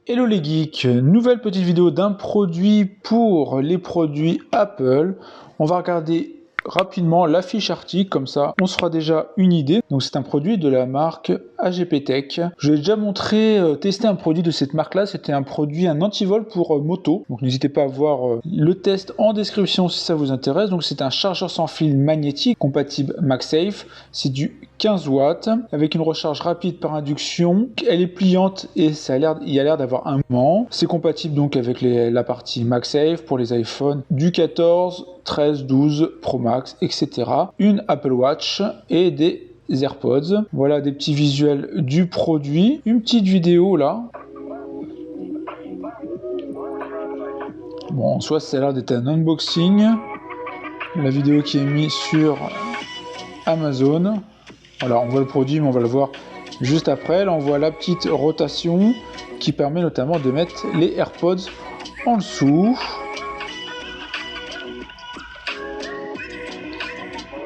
Hello les geeks, nouvelle petite vidéo d'un produit pour les produits Apple. On va regarder rapidement la fiche article, comme ça on se fera déjà une idée. Donc c'est un produit de la marque AGP Tech. Je l'ai déjà montré, testé un produit de cette marque là, c'était un produit, un antivol pour moto. Donc n'hésitez pas à voir le test en description si ça vous intéresse. Donc c'est un chargeur sans fil magnétique compatible MagSafe, c'est du 15 watts avec une recharge rapide par induction. Elle est pliante et il y a l'air d'avoir un mouvement. C'est compatible donc avec la partie MagSafe pour les iPhones du 14, 13, 12 Pro Max, etc. Une Apple Watch et des AirPods. Voilà des petits visuels du produit. Une petite vidéo là. Bon, en soi, ça a l'air d'être un unboxing. La vidéo qui est mise sur Amazon. Voilà, on voit le produit, mais on va le voir juste après. Là, on voit la petite rotation qui permet notamment de mettre les AirPods en dessous.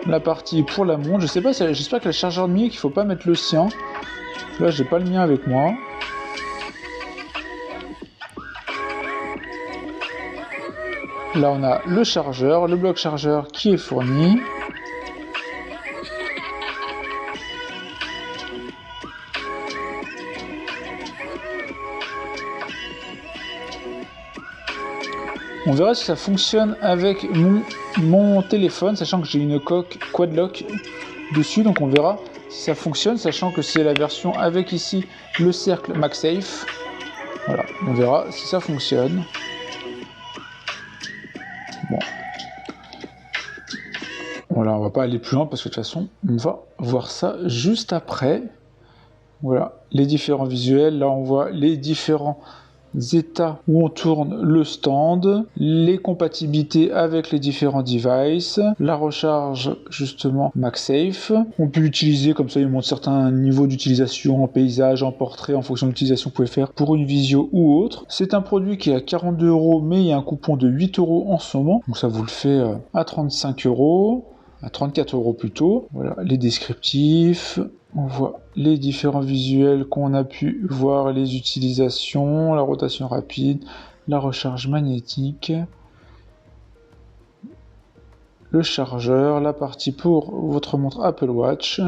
La partie pour la montre, je sais pas, j'espère que le chargeur de mic, il faut pas mettre le sien. Là, j'ai pas le mien avec moi. Là, on a le chargeur, le bloc chargeur qui est fourni. On verra si ça fonctionne avec mon téléphone, sachant que j'ai une coque Quad Lock dessus, donc on verra si ça fonctionne, sachant que c'est la version avec ici le cercle MagSafe. Voilà, on verra si ça fonctionne. Bon. Voilà, on va pas aller plus loin parce que de toute façon, on va voir ça juste après. Voilà, les différents visuels. Là, on voit les différents états où on tourne le stand, les compatibilités avec les différents devices, la recharge justement MagSafe. On peut l'utiliser comme ça, il montre certains niveaux d'utilisation en paysage, en portrait, en fonction de l'utilisation que vous pouvez faire pour une visio ou autre. C'est un produit qui est à 42 €, mais il y a un coupon de 8 € en ce moment, donc ça vous le fait à 35 €. À 34 € plutôt. Voilà les descriptifs. On voit les différents visuels qu'on a pu voir, les utilisations, la rotation rapide, la recharge magnétique, le chargeur, la partie pour votre montre Apple Watch.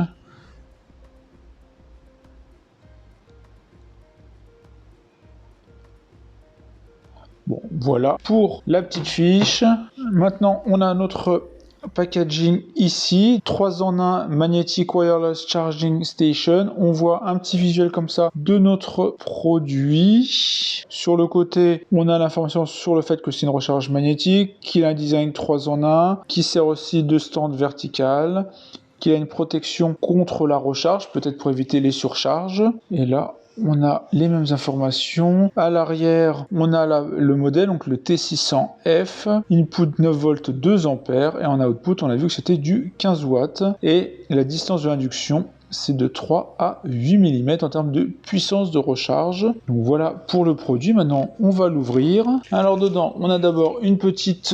Bon, voilà pour la petite fiche. Maintenant, on a notre packaging ici, 3 en 1 Magnetic Wireless Charging Station. On voit un petit visuel comme ça de notre produit. Sur le côté, on a l'information sur le fait que c'est une recharge magnétique, qu'il a un design 3 en 1, qui sert aussi de stand vertical, qu'il a une protection contre la recharge, peut-être pour éviter les surcharges. Et là, on a les mêmes informations. À l'arrière, on a le modèle, donc le T600F, input 9 volts 2 ampères, et en output, on a vu que c'était du 15 watts, et la distance de l'induction, c'est de 3 à 8 mm en termes de puissance de recharge. Donc voilà pour le produit. Maintenant, on va l'ouvrir. Alors dedans, on a d'abord une petite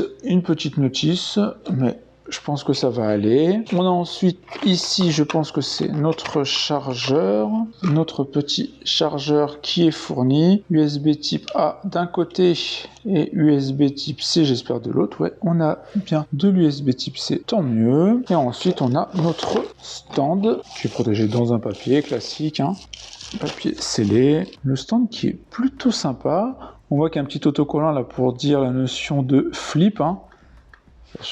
notice, mais je pense que ça va aller. On a ensuite ici, je pense que c'est notre chargeur, notre petit chargeur qui est fourni. USB type A d'un côté et USB type C, j'espère de l'autre. Ouais, on a bien de l'USB type C, tant mieux. Et ensuite, on a notre stand qui est protégé dans un papier classique, hein. Papier scellé. Le stand qui est plutôt sympa. On voit qu'il y a un petit autocollant là pour dire la notion de flip, hein.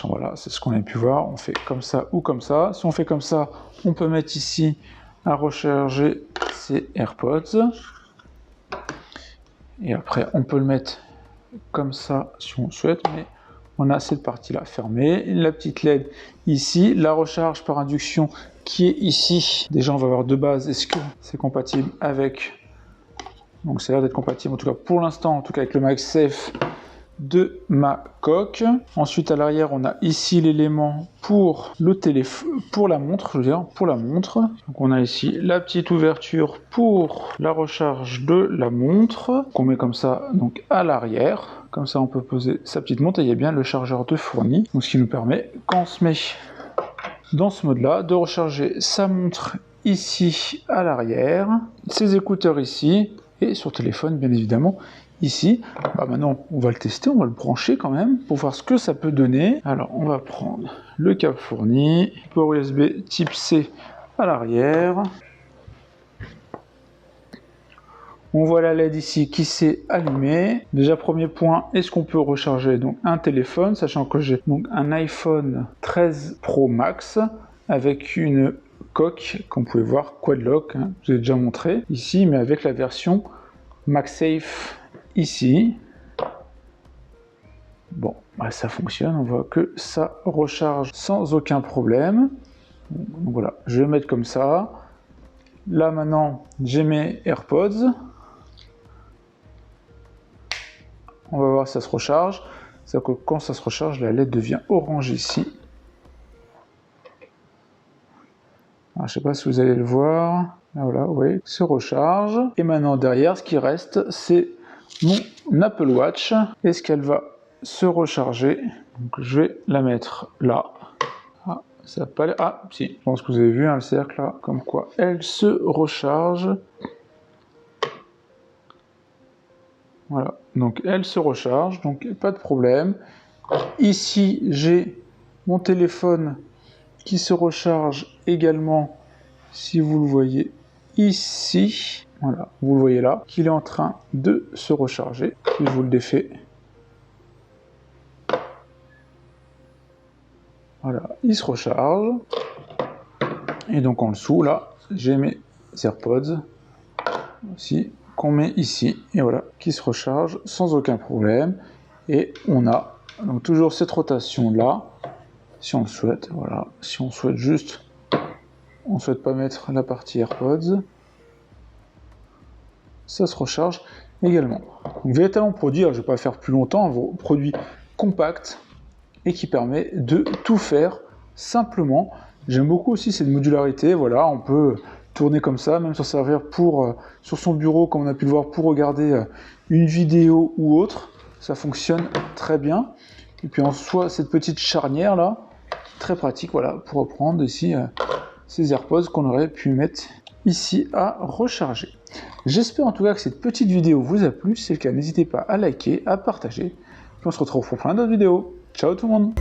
Voilà, c'est ce qu'on a pu voir. On fait comme ça ou comme ça. Si on fait comme ça, on peut mettre ici à recharger ses AirPods. Et après, on peut le mettre comme ça si on souhaite, mais on a cette partie-là fermée. La petite LED ici, la recharge par induction qui est ici. Déjà, on va voir de base, est-ce que c'est compatible avec... Donc, ça a l'air d'être compatible, en tout cas pour l'instant, en tout cas avec le MagSafe de ma coque. Ensuite à l'arrière on a ici l'élément pour le téléphone, pour la montre, je veux dire pour la montre. Donc on a ici la petite ouverture pour la recharge de la montre qu'on met comme ça donc à l'arrière. Comme ça on peut poser sa petite montre et il y a bien le chargeur de fourni. Donc ce qui nous permet quand on se met dans ce mode là de recharger sa montre ici à l'arrière, ses écouteurs ici et sur téléphone bien évidemment ici. Maintenant on va le tester, on va le brancher quand même pour voir ce que ça peut donner. Alors on va prendre le câble fourni, port USB type C à l'arrière. On voit la LED ici qui s'est allumée. Déjà premier point, est-ce qu'on peut recharger donc un téléphone, sachant que j'ai donc un iPhone 13 Pro Max avec une coque qu'on pouvait voir Quad-Lock, hein, je vous ai déjà montré ici, mais avec la version MagSafe ici. Bon, ça fonctionne, on voit que ça recharge sans aucun problème. Donc voilà, je vais mettre comme ça. Là maintenant, j'ai mes AirPods. On va voir si ça se recharge. C'est-à-dire que quand ça se recharge, la LED devient orange ici. Alors, je ne sais pas si vous allez le voir. Là, voilà, oui, se recharge. Et maintenant, derrière, ce qui reste, c'est mon Apple Watch. Est-ce qu'elle va se recharger? Donc, je vais la mettre là. Ah, ça n'a pas l'air... Ah, si. Je pense que vous avez vu le cercle là, comme quoi elle se recharge. Voilà, donc elle se recharge, donc pas de problème. Ici, j'ai mon téléphone qui se recharge également, si vous le voyez ici. Voilà, vous le voyez là, qu'il est en train de se recharger. Je vous le défais. Voilà, il se recharge. Et donc en dessous, là, j'ai mes AirPods aussi, qu'on met ici, et voilà, qui se recharge sans aucun problème. Et on a donc toujours cette rotation là, si on le souhaite, voilà, si on souhaite juste, on souhaite pas mettre la partie AirPods, ça se recharge également. Donc véritablement produit, je ne vais pas faire plus longtemps, un produit compact et qui permet de tout faire simplement. J'aime beaucoup aussi cette modularité, voilà, on peut tourner comme ça, même s'en servir pour, sur son bureau, comme on a pu le voir, pour regarder une vidéo ou autre. Ça fonctionne très bien. Et puis en soi, cette petite charnière là, très pratique, voilà, pour reprendre ici ces AirPods qu'on aurait pu mettre ici à recharger. J'espère en tout cas que cette petite vidéo vous a plu. Si c'est le cas, n'hésitez pas à liker, à partager. Puis on se retrouve pour plein d'autres vidéos. Ciao tout le monde!